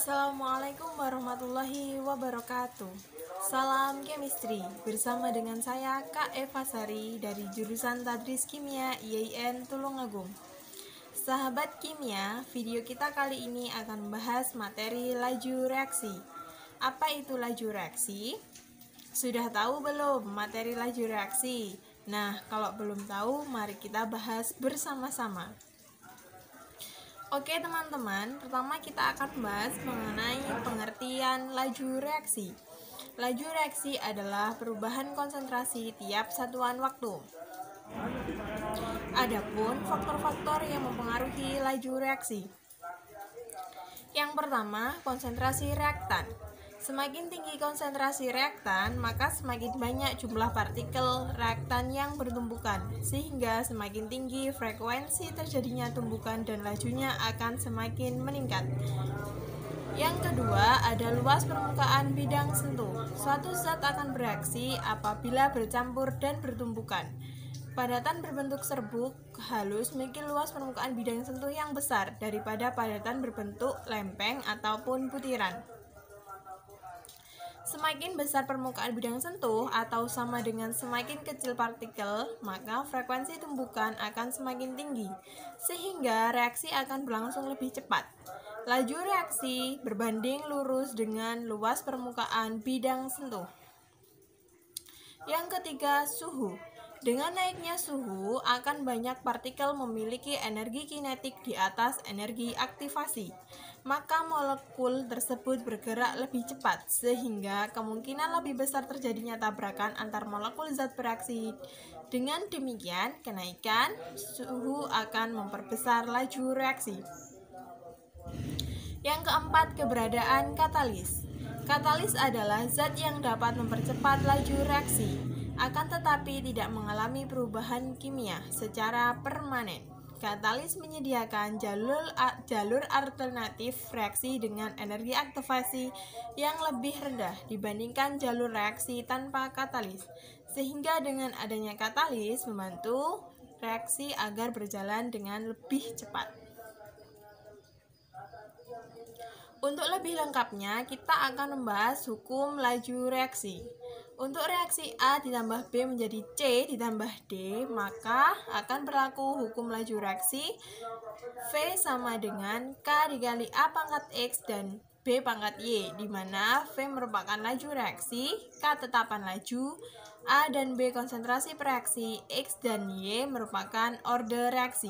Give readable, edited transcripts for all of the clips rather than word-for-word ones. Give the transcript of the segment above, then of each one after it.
Assalamualaikum warahmatullahi wabarakatuh. Salam chemistry bersama dengan saya Kak Eva Sari dari jurusan Tadris Kimia IAIN Tulungagung. Sahabat kimia, video kita kali ini akan membahas materi laju reaksi. Apa itu laju reaksi? Sudah tahu belum materi laju reaksi? Nah, kalau belum tahu, mari kita bahas bersama-sama. Oke teman-teman, pertama kita akan membahas mengenai pengertian laju reaksi. Laju reaksi adalah perubahan konsentrasi tiap satuan waktu. Adapun faktor-faktor yang mempengaruhi laju reaksi. Yang pertama, konsentrasi reaktan. Semakin tinggi konsentrasi reaktan, maka semakin banyak jumlah partikel reaktan yang bertumbukan, sehingga semakin tinggi frekuensi terjadinya tumbukan dan lajunya akan semakin meningkat. Yang kedua, ada luas permukaan bidang sentuh. Suatu zat akan bereaksi apabila bercampur dan bertumbukan. Padatan berbentuk serbuk halus memiliki luas permukaan bidang sentuh yang besar daripada padatan berbentuk lempeng ataupun butiran. Semakin besar permukaan bidang sentuh atau sama dengan semakin kecil partikel, maka frekuensi tumbukan akan semakin tinggi, sehingga reaksi akan berlangsung lebih cepat. Laju reaksi berbanding lurus dengan luas permukaan bidang sentuh. Yang ketiga, suhu. Dengan naiknya suhu, akan banyak partikel memiliki energi kinetik di atas energi aktivasi. Maka molekul tersebut bergerak lebih cepat, sehingga kemungkinan lebih besar terjadinya tabrakan antar molekul zat bereaksi. Dengan demikian, kenaikan suhu akan memperbesar laju reaksi. Yang keempat, keberadaan katalis. Katalis adalah zat yang dapat mempercepat laju reaksi, akan tetapi tidak mengalami perubahan kimia secara permanen. Katalis menyediakan jalur alternatif reaksi dengan energi aktivasi yang lebih rendah dibandingkan jalur reaksi tanpa katalis, sehingga dengan adanya katalis membantu reaksi agar berjalan dengan lebih cepat. Untuk lebih lengkapnya, kita akan membahas hukum laju reaksi. Untuk reaksi A ditambah B menjadi C ditambah D, maka akan berlaku hukum laju reaksi V sama dengan K dikali A pangkat X dan B pangkat Y, di mana V merupakan laju reaksi, K tetapan laju, A dan B konsentrasi pereaksi, X dan Y merupakan orde reaksi.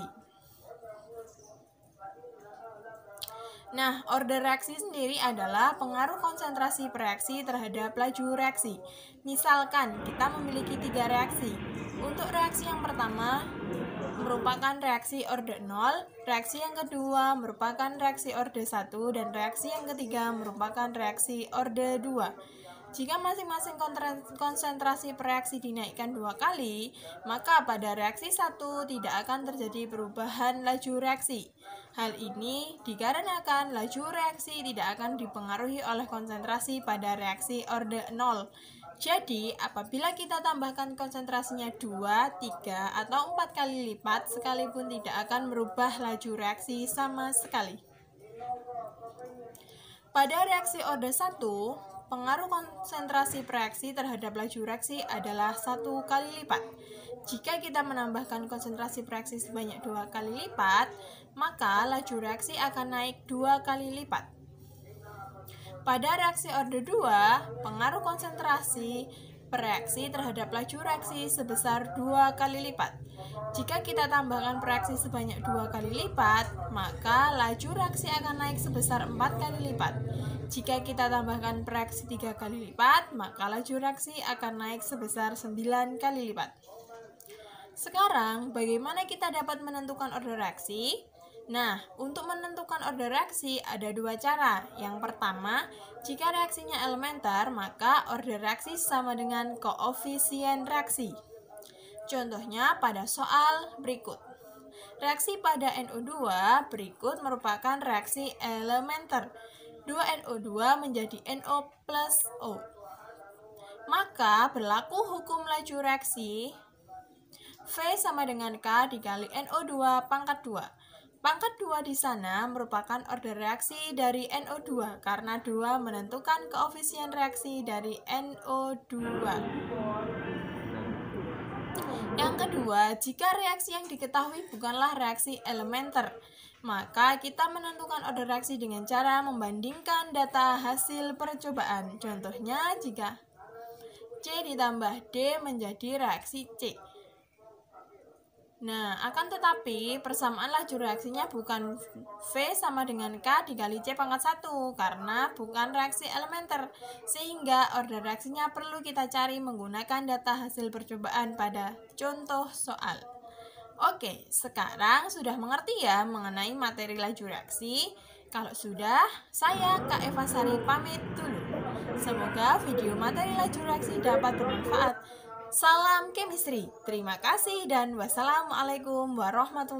Nah, orde reaksi sendiri adalah pengaruh konsentrasi pereaksi terhadap laju reaksi. Misalkan, kita memiliki 3 reaksi. Untuk reaksi yang pertama merupakan reaksi orde 0, reaksi yang kedua merupakan reaksi orde 1, dan reaksi yang ketiga merupakan reaksi orde 2. Jika masing-masing konsentrasi pereaksi dinaikkan 2 kali, maka pada reaksi 1 tidak akan terjadi perubahan laju reaksi. Hal ini dikarenakan laju reaksi tidak akan dipengaruhi oleh konsentrasi pada reaksi orde 0. Jadi, apabila kita tambahkan konsentrasinya 2, 3, atau 4 kali lipat, sekalipun tidak akan merubah laju reaksi sama sekali. Pada reaksi orde 1, pengaruh konsentrasi pereaksi terhadap laju reaksi adalah 1 kali lipat. Jika kita menambahkan konsentrasi pereaksi sebanyak 2 kali lipat, maka laju reaksi akan naik 2 kali lipat. Pada reaksi orde 2, pengaruh konsentrasi pereaksi terhadap laju reaksi sebesar 2 kali lipat. Jika kita tambahkan pereaksi sebanyak 2 kali lipat, maka laju reaksi akan naik sebesar 4 kali lipat. Jika kita tambahkan pereaksi 3 kali lipat, maka laju reaksi akan naik sebesar 9 kali lipat. Sekarang, bagaimana kita dapat menentukan orde reaksi? Nah, untuk menentukan orde reaksi ada 2 cara. Yang pertama, jika reaksinya elementer, maka orde reaksi sama dengan koefisien reaksi. Contohnya pada soal berikut. Reaksi pada NO2 berikut merupakan reaksi elementer. 2NO2 menjadi NO plus O. Maka berlaku hukum laju reaksi V sama dengan K dikali NO2 pangkat 2. Pangkat 2 di sana merupakan order reaksi dari NO2 karena 2 menentukan koefisien reaksi dari NO2. Yang kedua, jika reaksi yang diketahui bukanlah reaksi elementer, maka kita menentukan order reaksi dengan cara membandingkan data hasil percobaan. Contohnya, jika C ditambah D menjadi reaksi C. Nah, akan tetapi persamaan laju reaksinya bukan V sama dengan K dikali C pangkat 1 karena bukan reaksi elementer, sehingga order reaksinya perlu kita cari menggunakan data hasil percobaan pada contoh soal. Oke, sekarang sudah mengerti ya mengenai materi laju reaksi? Kalau sudah, saya Kak Eva Sari pamit dulu. Semoga video materi laju reaksi dapat bermanfaat. Salam chemistry. Terima kasih dan wassalamualaikum warahmatullahi wabarakatuh.